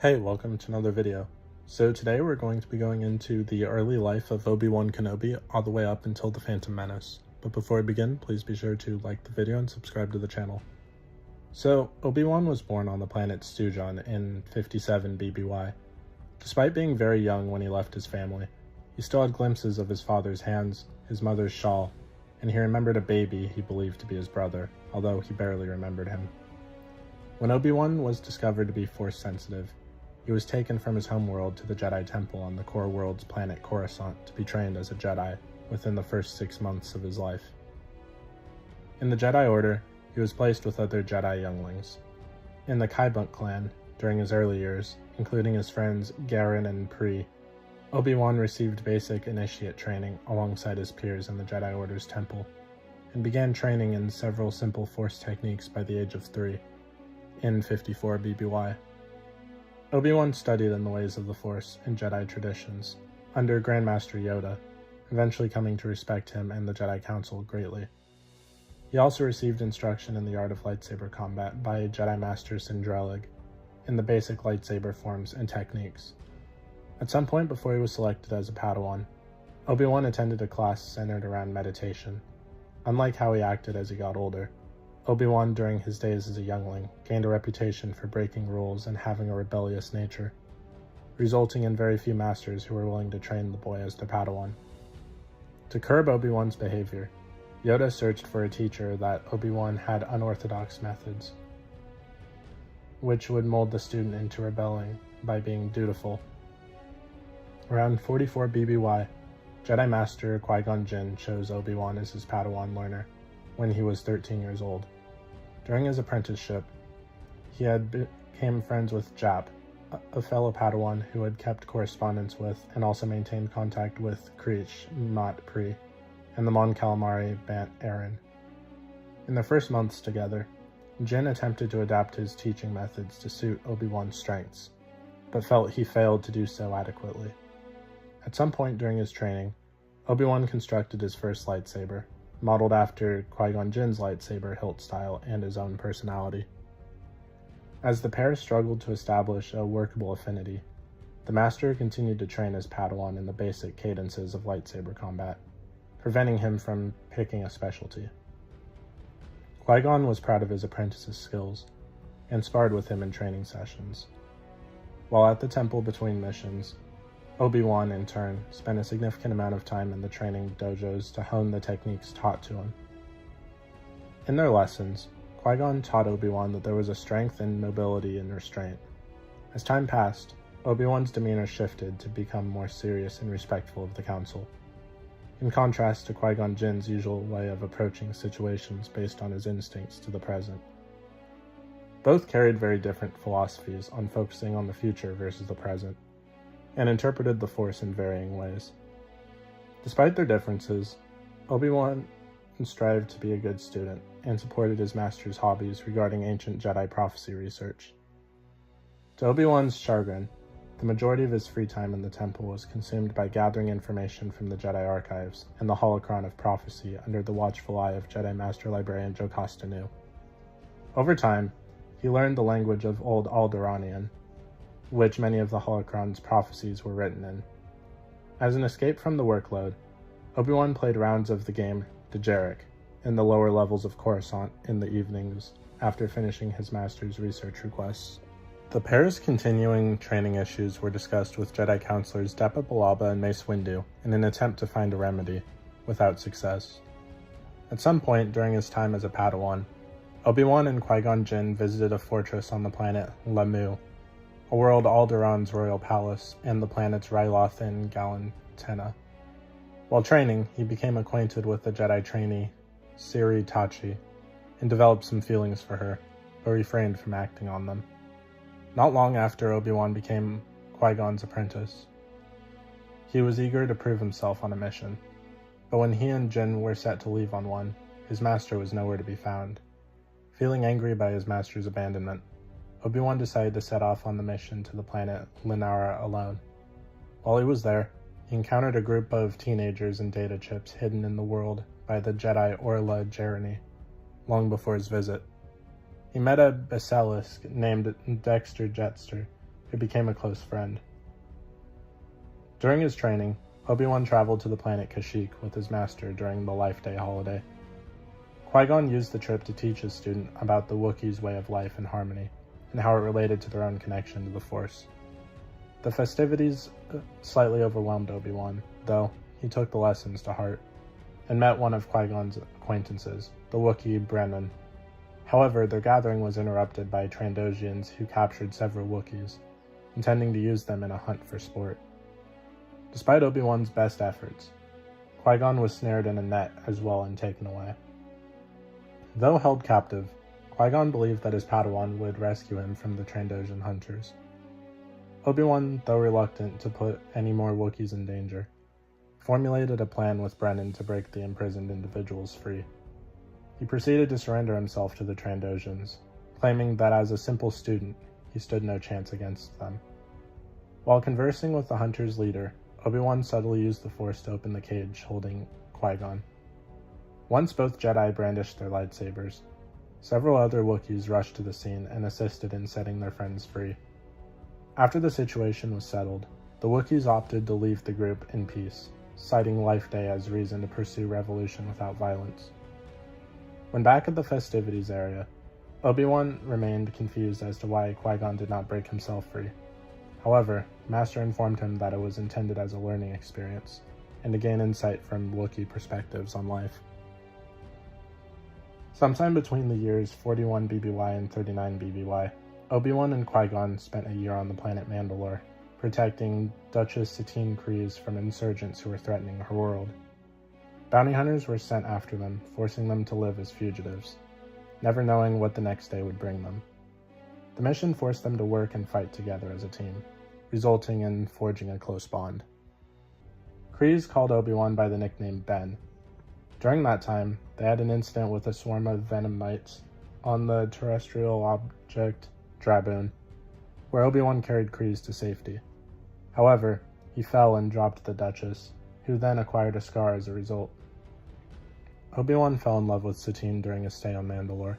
Hey, welcome to another video. So today we're going to be going into the early life of OBI WAN KENOBI all the way up until the Phantom Menace. But before we begin, please be sure to like the video and subscribe to the channel. So, Obi-Wan was born on the planet Stujon in 57 BBY. Despite being very young when he left his family, he still had glimpses of his father's hands, his mother's shawl, and he remembered a baby he believed to be his brother, although he barely remembered him. When Obi-Wan was discovered to be Force-sensitive, he was taken from his homeworld to the Jedi Temple on the core world's planet Coruscant to be trained as a Jedi within the first 6 months of his life. In the Jedi Order, he was placed with other Jedi younglings. In the kyber clan, during his early years, including his friends Garen and Pri, Obi-Wan received basic initiate training alongside his peers in the Jedi Order's temple, and began training in several simple Force techniques by the age of 3, in 54 BBY. Obi-Wan studied in the ways of the Force and Jedi traditions, under Grandmaster Yoda, eventually coming to respect him and the Jedi Council greatly. He also received instruction in the art of lightsaber combat by Jedi Master Sindrelig, in the basic lightsaber forms and techniques. At some point before he was selected as a Padawan, Obi-Wan attended a class centered around meditation. Unlike how he acted as he got older, Obi-Wan during his days as a youngling gained a reputation for breaking rules and having a rebellious nature, resulting in very few masters who were willing to train the boy as their Padawan. To curb Obi-Wan's behavior, Yoda searched for a teacher that Obi-Wan had unorthodox methods, which would mold the student into rebelling by being dutiful. Around 44 BBY, Jedi Master Qui-Gon Jinn chose Obi-Wan as his Padawan learner when he was 13 years old. During his apprenticeship, he had become friends with Jap, a fellow Padawan who had kept correspondence with and also maintained contact with Kreech Mat Pri and the Mon Calamari Bant Aaron. In their first months together, Jinn attempted to adapt his teaching methods to suit Obi-Wan's strengths, but felt he failed to do so adequately. At some point during his training, Obi-Wan constructed his first lightsaber, modeled after Qui-Gon Jinn's lightsaber hilt style and his own personality. As the pair struggled to establish a workable affinity, the Master continued to train his Padawan in the basic cadences of lightsaber combat, preventing him from picking a specialty. Qui-Gon was proud of his apprentice's skills, and sparred with him in training sessions. While at the temple between missions, Obi-Wan, in turn, spent a significant amount of time in the training dojos to hone the techniques taught to him. In their lessons, Qui-Gon taught Obi-Wan that there was a strength in mobility and restraint. As time passed, Obi-Wan's demeanor shifted to become more serious and respectful of the Council, in contrast to Qui-Gon Jinn's usual way of approaching situations based on his instincts to the present. Both carried very different philosophies on focusing on the future versus the present, and interpreted the Force in varying ways. Despite their differences, Obi-Wan strived to be a good student and supported his master's hobbies regarding ancient Jedi prophecy research. To Obi-Wan's chagrin, the majority of his free time in the temple was consumed by gathering information from the Jedi archives and the holocron of prophecy under the watchful eye of Jedi Master Librarian Jocasta Nu. Over time, he learned the language of Old Alderaanian, which many of the holocron's prophecies were written in. As an escape from the workload, Obi-Wan played rounds of the game Dejarik in the lower levels of Coruscant in the evenings after finishing his master's research requests. The pair's continuing training issues were discussed with Jedi counselors Depa Billaba and Mace Windu in an attempt to find a remedy, without success. At some point during his time as a Padawan, Obi-Wan and Qui-Gon Jinn visited a fortress on the planet Lamu, a world Alderaan's royal palace, and the planets Ryloth and Galantena. While training, he became acquainted with the Jedi trainee, Siri Tachi, and developed some feelings for her, but refrained from acting on them. Not long after Obi-Wan became Qui-Gon's apprentice, he was eager to prove himself on a mission, but when he and Jinn were set to leave on one, his master was nowhere to be found. Feeling angry by his master's abandonment, Obi-Wan decided to set off on the mission to the planet Linara alone. While he was there, he encountered a group of teenagers and data chips hidden in the world by the Jedi Orla Jeremy, long before his visit. He met a basilisk named Dexter Jetster, who became a close friend. During his training, Obi-Wan traveled to the planet Kashyyyk with his master during the Life Day holiday. Qui-Gon used the trip to teach his student about the Wookiees' way of life and harmony, and how it related to their own connection to the Force. The festivities slightly overwhelmed Obi-Wan, though he took the lessons to heart, and met one of Qui-Gon's acquaintances, the Wookiee Brennan. However, their gathering was interrupted by Trandoshians who captured several Wookiees, intending to use them in a hunt for sport. Despite Obi-Wan's best efforts, Qui-Gon was snared in a net as well and taken away. Though held captive, Qui-Gon believed that his Padawan would rescue him from the Trandoshan hunters. Obi-Wan, though reluctant to put any more Wookiees in danger, formulated a plan with Brennan to break the imprisoned individuals free. He proceeded to surrender himself to the Trandoshans, claiming that as a simple student, he stood no chance against them. While conversing with the hunter's leader, Obi-Wan subtly used the Force to open the cage holding Qui-Gon. Once both Jedi brandished their lightsabers, several other Wookiees rushed to the scene and assisted in setting their friends free. After the situation was settled, the Wookiees opted to leave the group in peace, citing Life Day as reason to pursue revolution without violence. When back at the festivities area, Obi-Wan remained confused as to why Qui-Gon did not break himself free. However, Master informed him that it was intended as a learning experience, and to gain insight from Wookiee perspectives on life. Sometime between the years 41 BBY and 39 BBY, Obi-Wan and Qui-Gon spent a year on the planet Mandalore, protecting Duchess Satine Kryze from insurgents who were threatening her world. Bounty hunters were sent after them, forcing them to live as fugitives, never knowing what the next day would bring them. The mission forced them to work and fight together as a team, resulting in forging a close bond. Kryze called Obi-Wan by the nickname Ben. During that time, they had an incident with a swarm of venom mites on the terrestrial object Draboon, where Obi-Wan carried Kryze to safety. However, he fell and dropped the Duchess, who then acquired a scar as a result. Obi-Wan fell in love with Satine during his stay on Mandalore,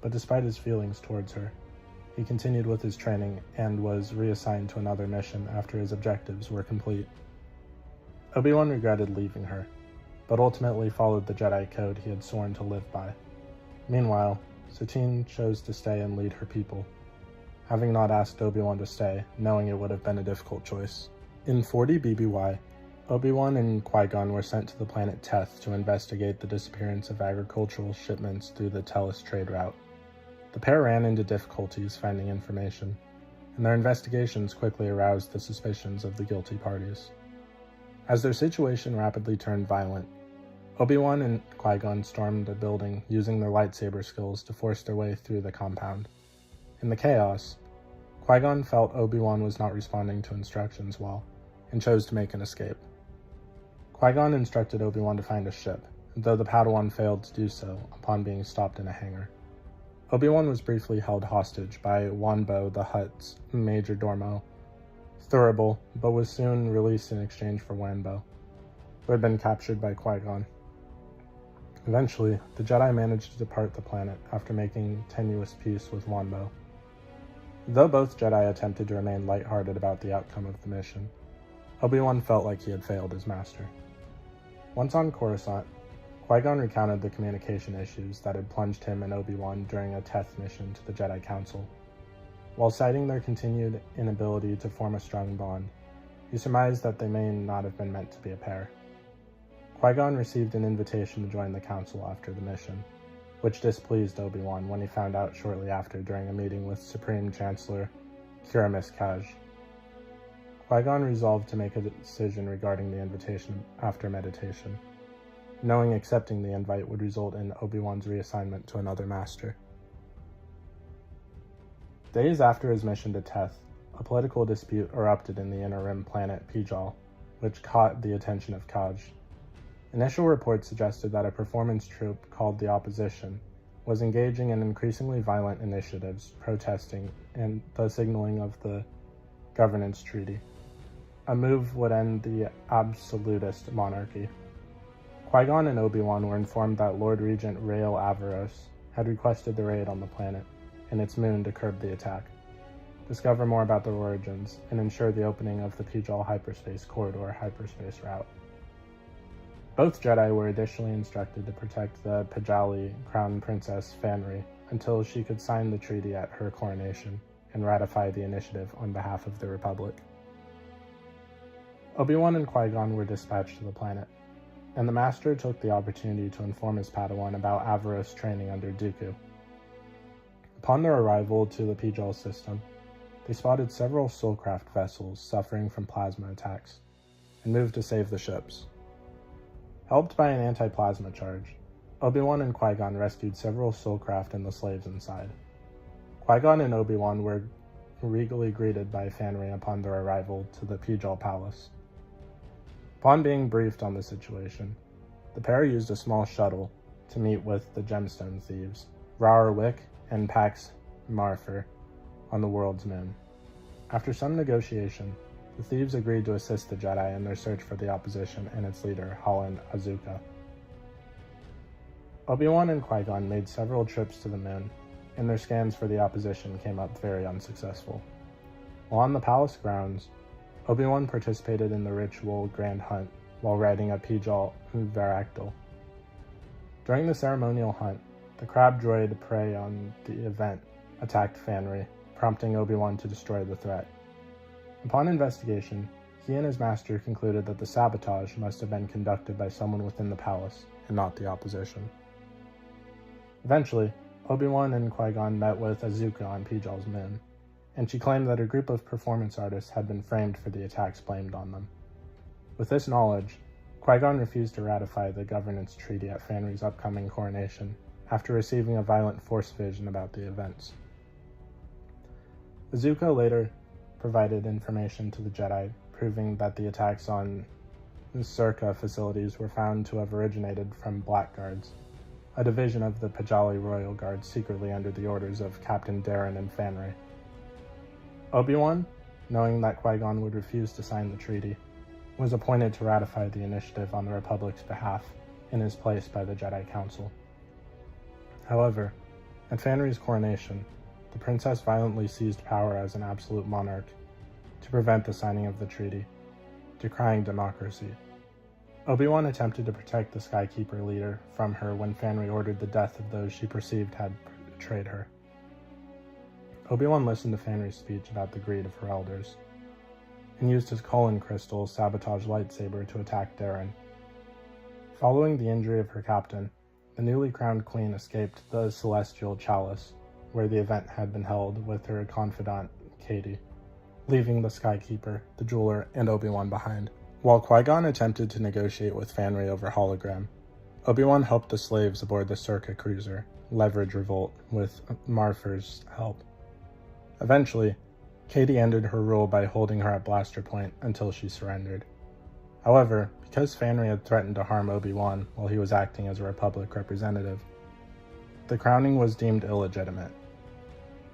but despite his feelings towards her, he continued with his training and was reassigned to another mission after his objectives were complete. Obi-Wan regretted leaving her, but ultimately followed the Jedi code he had sworn to live by. Meanwhile, Satine chose to stay and lead her people, having not asked Obi-Wan to stay, knowing it would have been a difficult choice. In 40 BBY, Obi-Wan and Qui-Gon were sent to the planet Teth to investigate the disappearance of agricultural shipments through the Tellus trade route. The pair ran into difficulties finding information, and their investigations quickly aroused the suspicions of the guilty parties. As their situation rapidly turned violent, Obi-Wan and Qui-Gon stormed a building using their lightsaber skills to force their way through the compound. In the chaos, Qui-Gon felt Obi-Wan was not responding to instructions well, and chose to make an escape. Qui-Gon instructed Obi-Wan to find a ship, though the Padawan failed to do so upon being stopped in a hangar. Obi-Wan was briefly held hostage by Wanbo the Hutt's major domo, Thurible, but was soon released in exchange for Wanbo, who had been captured by Qui-Gon. Eventually, the Jedi managed to depart the planet after making tenuous peace with Wanbo. Though both Jedi attempted to remain lighthearted about the outcome of the mission, Obi-Wan felt like he had failed his master. Once on Coruscant, Qui-Gon recounted the communication issues that had plunged him and Obi-Wan during a Teth mission to the Jedi Council. While citing their continued inability to form a strong bond, he surmised that they may not have been meant to be a pair. Qui-Gon received an invitation to join the Council after the mission, which displeased Obi-Wan when he found out shortly after during a meeting with Supreme Chancellor Kiramis Kaj. Qui-Gon resolved to make a decision regarding the invitation after meditation, knowing accepting the invite would result in Obi-Wan's reassignment to another master. Days after his mission to Teth, a political dispute erupted in the Inner Rim planet Pijal, which caught the attention of Kaj. Initial reports suggested that a performance troupe called the Opposition was engaging in increasingly violent initiatives protesting and the signaling of the Governance Treaty. A move would end the absolutist monarchy. Qui-Gon and Obi-Wan were informed that Lord Regent Rael Averroes had requested the raid on the planet and its moon to curb the attack. discover more about their origins, and ensure the opening of the Pijal hyperspace corridor hyperspace route. Both Jedi were additionally instructed to protect the Pijali Crown Princess Fanry until she could sign the treaty at her coronation and ratify the initiative on behalf of the Republic. Obi-Wan and Qui-Gon were dispatched to the planet, and the Master took the opportunity to inform his Padawan about Avaros training under Dooku. Upon their arrival to the Pijal system, they spotted several soulcraft vessels suffering from plasma attacks, and moved to save the ships. Helped by an anti-plasma charge, Obi-Wan and Qui-Gon rescued several soulcraft and the slaves inside. Qui-Gon and Obi-Wan were regally greeted by Fanry upon their arrival to the Pijal Palace. Upon being briefed on the situation, the pair used a small shuttle to meet with the gemstone thieves, Rawr Wick and Pax Marfer, on the world's moon. After some negotiation, the thieves agreed to assist the Jedi in their search for the opposition and its leader, Holland Ahsoka. Obi-Wan and Qui-Gon made several trips to the moon, and their scans for the opposition came up very unsuccessful. While on the palace grounds, Obi-Wan participated in the ritual Grand Hunt while riding a Pijal Varactyl. During the ceremonial hunt, the crab droid prey on the event attacked Fanry, prompting Obi-Wan to destroy the threat. Upon investigation, he and his master concluded that the sabotage must have been conducted by someone within the palace and not the opposition. Eventually, Obi-Wan and Qui-Gon met with Ahsoka on Pijal's moon, and she claimed that a group of performance artists had been framed for the attacks blamed on them. With this knowledge, Qui-Gon refused to ratify the governance treaty at Fanry's upcoming coronation after receiving a violent Force vision about the events. Ahsoka later provided information to the Jedi, proving that the attacks on Circa facilities were found to have originated from Blackguards, a division of the Pijali Royal Guard secretly under the orders of Captain Darren and Fanry. Obi-Wan, knowing that Qui-Gon would refuse to sign the treaty, was appointed to ratify the initiative on the Republic's behalf in his place by the Jedi Council. However, at Fanry's coronation, the princess violently seized power as an absolute monarch to prevent the signing of the treaty, decrying democracy. Obi-Wan attempted to protect the Skykeeper leader from her when Fanry ordered the death of those she perceived had betrayed her. Obi-Wan listened to Fanry's speech about the greed of her elders, and used his colon crystal sabotage lightsaber to attack Darren. Following the injury of her captain, the newly crowned queen escaped the Celestial Chalice, where the event had been held, with her confidant, Katie, leaving the Skykeeper, the jeweler, and Obi-Wan behind. While Qui-Gon attempted to negotiate with Fanry over hologram, Obi-Wan helped the slaves aboard the Circa cruiser leverage revolt with Marfer's help. Eventually, Katie ended her rule by holding her at blaster point until she surrendered. However, because Fanry had threatened to harm Obi-Wan while he was acting as a Republic representative, the crowning was deemed illegitimate.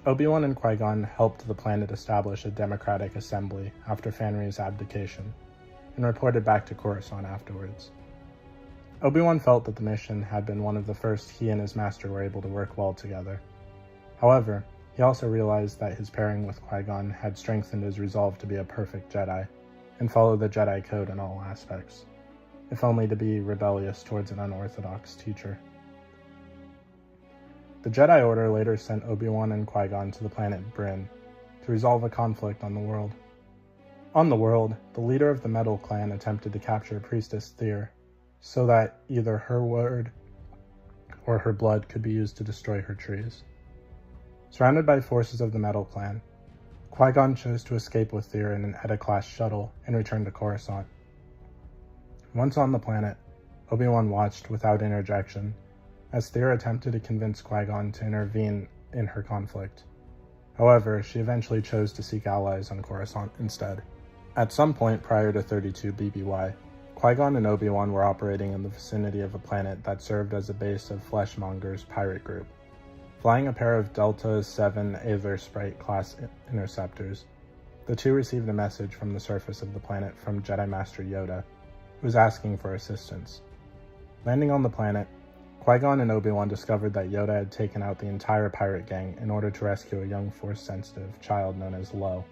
Obi-Wan and Qui-Gon helped the planet establish a democratic assembly after Fanry's abdication, and reported back to Coruscant afterwards. Obi-Wan felt that the mission had been one of the first he and his master were able to work well together. However, he also realized that his pairing with Qui-Gon had strengthened his resolve to be a perfect Jedi, and follow the Jedi Code in all aspects, if only to be rebellious towards an unorthodox teacher. The Jedi Order later sent Obi-Wan and Qui-Gon to the planet Bryn to resolve a conflict on the world. On the world, the leader of the Metal Clan attempted to capture Priestess Thir, so that either her word or her blood could be used to destroy her trees. Surrounded by forces of the Metal Clan, Qui-Gon chose to escape with Thir in an Eda-class shuttle and return to Coruscant. Once on the planet, Obi-Wan watched without interjection as Thir attempted to convince Qui-Gon to intervene in her conflict. However, she eventually chose to seek allies on Coruscant instead. At some point prior to 32 BBY, Qui-Gon and Obi-Wan were operating in the vicinity of a planet that served as a base of Fleshmonger's pirate group. Flying a pair of Delta 7 Aether Sprite class interceptors, the two received a message from the surface of the planet from Jedi Master Yoda, who was asking for assistance. Landing on the planet, Qui-Gon and Obi-Wan discovered that Yoda had taken out the entire pirate gang in order to rescue a young Force-sensitive child known as Lo,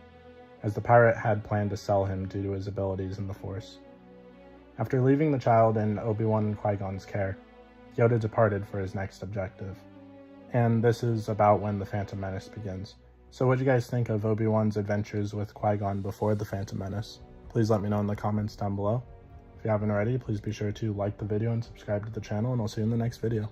as the pirate had planned to sell him due to his abilities in the Force. After leaving the child in Obi-Wan and Qui-Gon's care, Yoda departed for his next objective. And this is about when The Phantom Menace begins. So what do you guys think of Obi-Wan's adventures with Qui-Gon before The Phantom Menace? Please let me know in the comments down below. If you haven't already, please be sure to like the video and subscribe to the channel, and I'll see you in the next video.